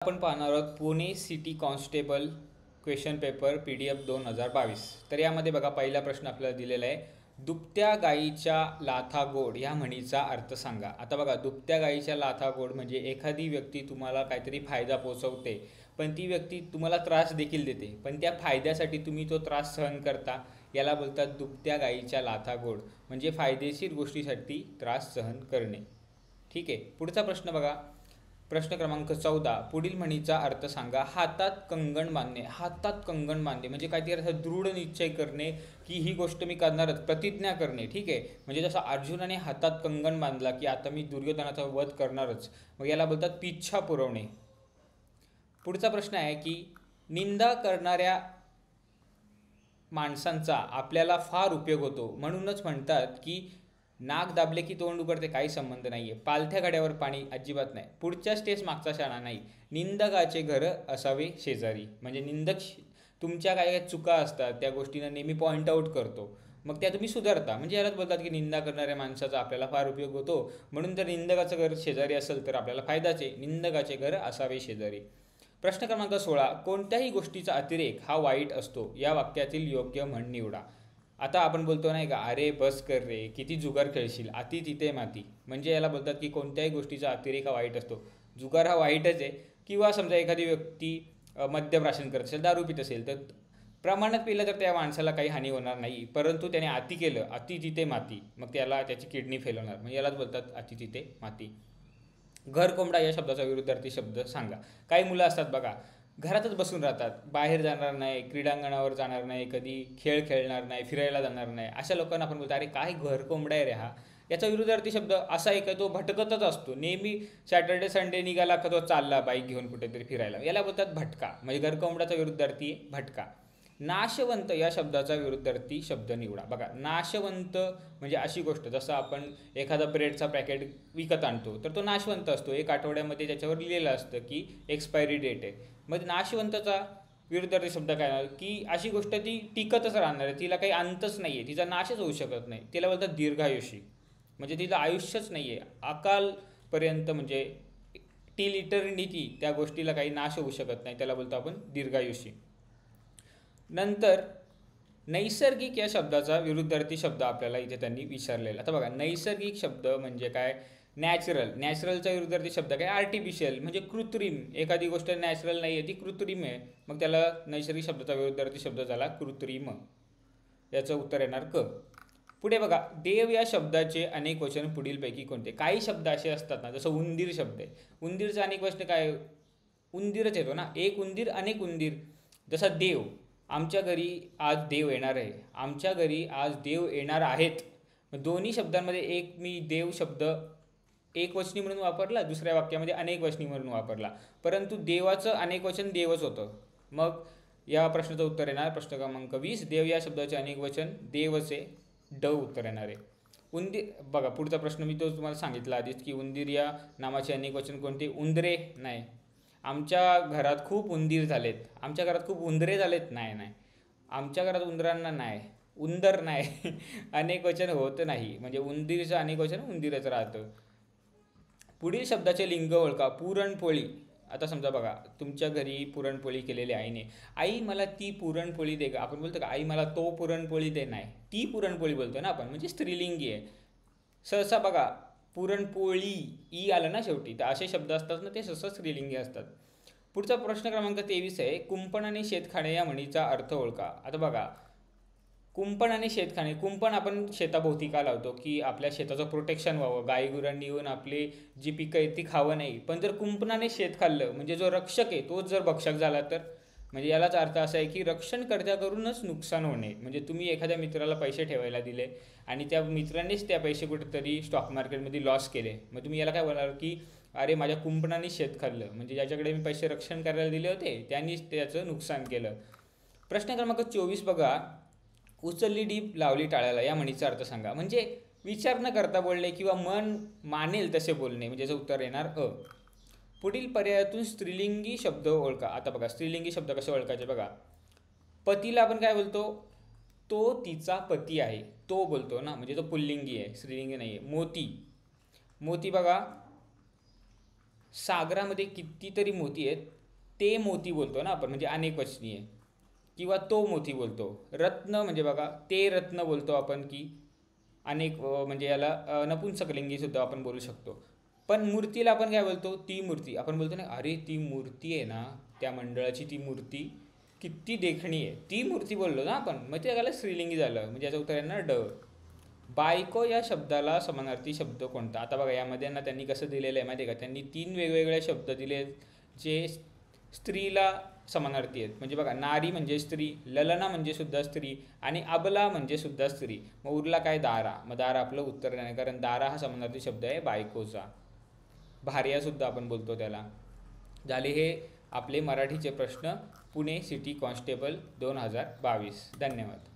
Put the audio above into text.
आपण पाहणार आहोत Pune city constable question paper PDF 2022. तर यामध्ये बघा पहिला प्रश्न आपल्याला दिलेला आहे, दुभत्या गाईच्या लाथा गोड या म्हणीचा अर्थ सांगा. आता बघा, दुभत्या गाईच्या लाथा गोड म्हणजे एखादी व्यक्ती तुम्हाला काहीतरी फायदा पोचवते, पण ती व्यक्ती तुम्हाला त्रास देखील देते, पण त्या फायद्यासाठी तुम्ही तो त्रास सहन करता. याला बोलतात दुभत्या गाईच्या लाथा गोड, म्हणजे फायदेशीर गोष्टीसाठी त्रास सहन करणे. ठीक आहे, पुढचा प्रश्न बघा. प्रश्न क्रमांक 14, पुढील म्हणीचा अर्थ सांगा. हातात कंगण बांधणे. हातात कंगण बांधणे म्हणजे काहीतरी असं दृढ निश्चय करणे की ही गोष्ट मी करणारच, प्रतिज्ञा करणे. ठीक आहे, म्हणजे जसं अर्जुनाने हातात कंगण बांधला की आता मी दुर्योधनाचा वध करणारच, मग याला बोलतात पिच्छा पुरवणे. पुढचा प्रश्न आहे की निंदा करणाऱ्या माणसांचा आपल्याला फार उपयोग होतो, म्हणूनच म्हणतात की नाक दाबले की तोंड उघडते. काही संबंध नाहीये. पालथ्या गड्यावर पाणी अजिबात नाही. पुढच्या स्टेज मागचा शाणा नाही. निंदकाचे घर असावे शेजारी, म्हणजे निंदक तुमच्या काय चुका असतात त्या गोष्टींना नेहमी पॉईंट आऊट करतो, मग त्या तुम्ही सुधारता. म्हणजे यालाच बोलतात की निंदा करणाऱ्या माणसाचा आपल्याला फार उपयोग होतो, म्हणून जर निंदकाचं घर शेजारी असेल तर आपल्याला फायदाचे. निंदकाचे घर असावे शेजारी. प्रश्न क्रमांक 16, कोणत्याही गोष्टीचा अतिरेक हा वाईट असतो. या वाक्यातील योग्य म्हण निवडा. आता आपण बोलतो नाही का, अरे बस कर रे, किती जुगार खेळशील, अति तिथे माती. म्हणजे याला बोलतात की कोणत्याही गोष्टीचा अतिरेक हा वाईट असतो. जुगार हा वाईटच आहे. किंवा समजा एखादी व्यक्ती मद्यप्राशन करत असेल, दारू पित असेल, तर प्रमाणात पिलं तर त्या माणसाला काही हानी होणार नाही, परंतु त्याने अति केलं, अति तिथे माती, मग त्याला त्याची किडनी फेल होणार. म्हणजे यालाच बोलतात अति तिथे माती. घर कोंबडा या शब्दाचा विरुद्धार्थी शब्द सांगा. काही मुलं असतात बघा, घरातच बसून राहतात, बाहेर जाणार नाही, क्रीडांगणावर जाणार नाही, कधी खेळ खेळणार नाही, फिरायला जाणार नाही. अशा लोकांना आपण बोलतो अरे काय घर कोंबडा आहे रे हा. याचा विरुद्धार्थी शब्द असा आहे का तो भटकतच असतो, नेहमी सॅटर्डे संडे निघाला का तो चालला बाईक घेऊन कुठेतरी फिरायला. याला बोलतात भटका. म्हणजे घर कोंबड्याचा विरुद्धार्थी आहे भटका. नाशवंत या शब्दाचा विरुद्धार्थी शब्द निवडा. बघा, नाशवंत म्हणजे अशी गोष्ट, जसं आपण एखादा ब्रेडचा पॅकेट विकत आणतो तर तो नाशवंत असतो. 1 आठवड्यामध्ये त्याच्यावर लिहिलेलं असतं की एक्सपायरी डेट आहे. मग नाशवंतचा विरुद्धार्थी शब्द काय आहे की अशी गोष्ट ती टिकतच राहणार आहे, तिला काही अंतच नाही आहे, तिचा नाशच होऊ शकत नाही. तिला बोलतात दीर्घायुषी, म्हणजे तिला आयुष्यच नाही आहे, अकालपर्यंत, म्हणजे टिल इटर्निटी त्या गोष्टीला काही नाश होऊ शकत नाही, त्याला बोलतो आपण दीर्घायुषी. नंतर नैसर्गिक या शब्दाचा विरुद्धार्थी शब्द आपल्याला इथे त्यांनी विचारलेला. आता बघा, नैसर्गिक शब्द म्हणजे काय, नॅचरल. नॅचरलचा विरुद्धार्थी शब्द काय, आर्टिफिशियल, म्हणजे कृत्रिम. एखादी गोष्ट नॅचरल नाही आहे, ती कृत्रिम आहे, मग त्याला नैसर्गिक शब्दाचा विरुद्धार्थी शब्द झाला कृत्रिम. याचं उत्तर येणार क. पुढे बघा, देव या शब्दाचे अनेक वचन पुढीलपैकी कोणते. काही शब्द असे असतात ना, जसं उंदीर शब्द आहे, उंदीरचा अनेक वचन काय, उंदीरच येतो ना, एक उंदीर अनेक उंदीर. जसा देव, आमच्या घरी आज देव येणार आहे, आमच्या घरी आज देव येणार आहेत. दोन्ही शब्दांमध्ये एक मी देव शब्द एक वचनी म्हणून वापरला, दुसऱ्या वाक्यामध्ये अनेक वचनी म्हणून वापरला, परंतु देवाचं अनेक वचन देवच होतं. मग या प्रश्नाचं उत्तर येणार प्रश्न क्रमांक 20, देव या शब्दाचे अनेक वचन देवचे, ड उत्तर येणार आहे. उंदीर बघा, पुढचा प्रश्न मी तो तुम्हाला सांगितला आधीच की उंदीर या नामाचे अनेक वचन कोणते, उंदरे नाही. आमच्या घरात खूप उंदीर झालेत, आमच्या घरात खूप उंदरे झालेत, नाही नाही. आमच्या घरात उंदरांना नाही, उंदर नाही. अनेक वचन होत नाही, म्हणजे उंदीरचं अनेक वचन उंदीरच राहतं. पुढील शब्दाचे लिंग ओळखा. पुरणपोळी. आता समजा बघा, तुमच्या घरी पुरणपोळी केलेली आईने, आई मला ती पुरणपोळी दे का. आपण बोलतो का आई मला तो पुरणपोळी दे, नाही, ती पुरणपोळी बोलतो ना आपण, म्हणजे स्त्रीलिंगी आहे. सहसा बघा, पुरणपोळी ई आलं ना शेवटी, तर असे शब्द असतात ना ते सहसा स्त्रीलिंगी असतात. पुढचा प्रश्न क्रमांक 23 आहे, कुंपण आणि शेतखाणे या म्हणीचा अर्थ ओळखा. आता बघा, कुंपण आणि शेतखाणे. कुंपण आपण शेताभोवती का लावतो की आपल्या शेताचं प्रोटेक्शन व्हावं, गायीगुरांनी येऊन आपली जी पिकं आहेत ती खावं नाही. पण जर कुंपणाने शेत खाल्लं, म्हणजे जो रक्षक आहे तोच जर भक्षक झाला तर, म्हणजे यालाच अर्थ असा आहे की रक्षणकर्त्याकडूनच नुकसान होणे. म्हणजे तुम्ही एखाद्या मित्राला पैसे ठेवायला दिले आणि त्या मित्रानेच त्या पैसे कुठेतरी स्टॉक मार्केटमध्ये लॉस केले, मग तुम्ही याला काय बोलणार की अरे माझ्या कुंपणाने शेत खाल्लं, म्हणजे ज्याच्याकडे मी पैसे रक्षण करायला दिले होते त्यांनीच त्याचं नुकसान केलं. प्रश्न क्रमांक 24 बघा, उचलली डीप लावली टाळ्याला या म्हणीचा अर्थ सांगा. म्हणजे विचार न करता बोलणे किंवा मन मानेल तसे बोलणे, म्हणजे याचं उत्तर येणार अ. पुढील पर्यायातून स्त्रीलिंगी शब्द ओळखा. आता बघा, स्त्रीलिंगी शब्द कसे ओळखायचे बघा. पतीला आपण काय बोलतो, तो तिचा पती आहे, तो बोलतो ना, म्हणजे तो पुल्लिंगी आहे, स्त्रीलिंगी नाही आहे. मोती. मोती बघा, सागरामध्ये कितीतरी मोती आहेत, ते मोती बोलतो ना आपण, म्हणजे अनेकवचनीय. किंवा तो मोती बोलतो. रत्न म्हणजे बघा, ते रत्न बोलतो आपण, की म्हणजे याला नपुंसकलिंगी सुद्धा आपण बोलू शकतो. पण मूर्तीला आपण काय बोलतो? ती मूर्ती. आपण बोलतो ना, अरे ती मूर्ती आहे ना, त्या मंडळाची ती मूर्ती किती देखणी आहे, ती मूर्ती बोललो ना आपण, मग ते त्याला स्त्रीलिंगी झालं. म्हणजे याचं उत्तर आहे ना ड. बायको या शब्दाला समानार्थी शब्द कोणता? आता बघा, यामध्ये ना त्यांनी कसं दिलेलं आहे माहिती आहे का, त्यांनी 3 वेगवेगळे शब्द दिले जे स्त्रीला समानार्थी आहेत. म्हणजे बघा, नारी म्हणजे स्त्री, ललना म्हणजे सुद्धा स्त्री, आणि अबला म्हणजे सुद्धा स्त्री. मग उरला काय? दारा. मग दारा आपलं उत्तर नाही, कारण दारा हा समानार्थी शब्द आहे बायकोचा. भार्या सुद्धा आपण बोलतो त्याला. झाले हे आपले मराठीचे प्रश्न पुणे सिटी कॉन्स्टेबल 2022. धन्यवाद.